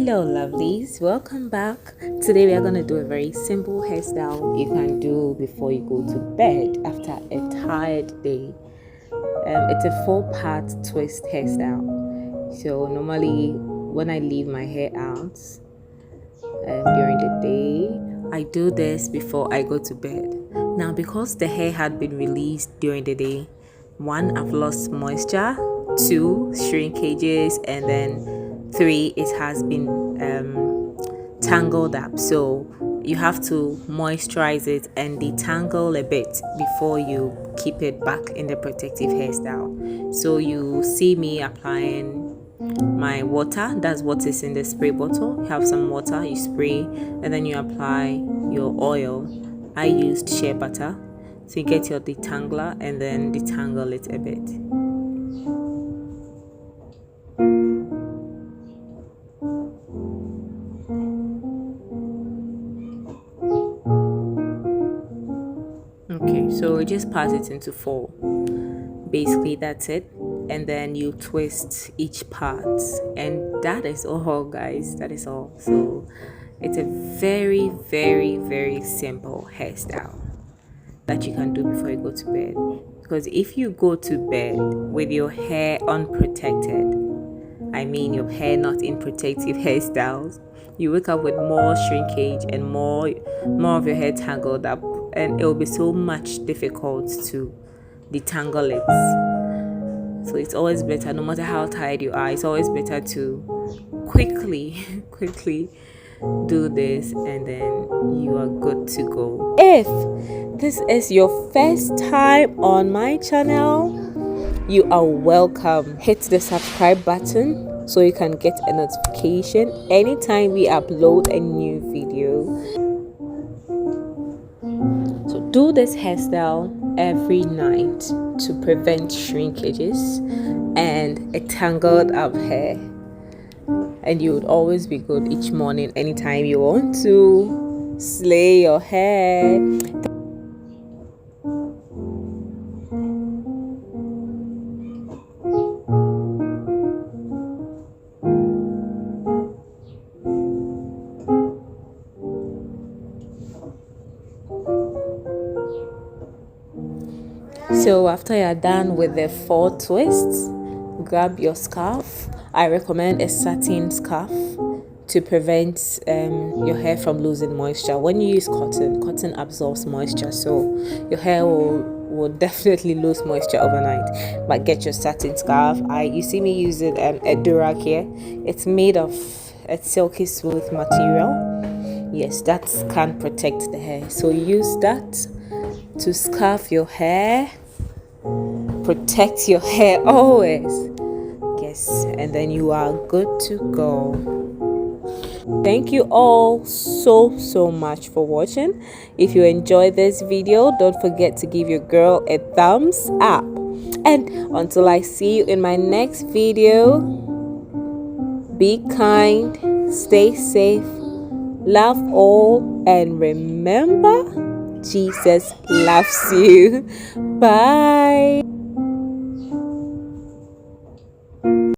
Hello lovelies, welcome back. Today we are going to do a very simple hairstyle you can do before you go to bed after a tired day. It's a 4-part twist hairstyle. So normally when I leave my hair out during the day, I do this before I go to bed. Now because the hair had been released during the day, 1, I've lost moisture, 2, shrinkages, and then 3, it has been tangled up. So you have to moisturize it and detangle a bit before you keep it back in the protective hairstyle. So you see me applying my water. That's what is in the spray bottle. You have some water, you spray, and then you apply your oil. I used shea butter. So you get your detangler and then detangle it a bit. Okay, so just pass it into 4. Basically that's it, and then you twist each part, and that is all guys, that is all. So it's a very simple hairstyle that you can do before you go to bed, because if you go to bed with your hair unprotected, I mean your hair not in protective hairstyles, you wake up with more shrinkage and more of your hair tangled up, and it will be so much difficult to detangle it. So it's always better, no matter how tired you are, it's always better to quickly do this, and then you are good to go. If this is your first time on my channel, you are welcome. Hit the subscribe button so you can get a notification anytime we upload a new video. So do this hairstyle every night to prevent shrinkages and a tangled up hair, and you would always be good each morning anytime you want to slay your hair. So after you're done with the 4 twists, grab your scarf. I recommend a satin scarf to prevent your hair from losing moisture. When you use cotton absorbs moisture, so your hair will definitely lose moisture overnight. But get your satin scarf. You see me using a durag here. It's made of a silky smooth material. Yes, that can protect the hair. So use that to scarf your hair. Protect your hair always. Yes, and then you are good to go. Thank you all so much for watching. If you enjoyed this video, don't forget to give your girl a thumbs up. And until I see you in my next video, be kind, stay safe, love all, and remember, Jesus loves you. Bye.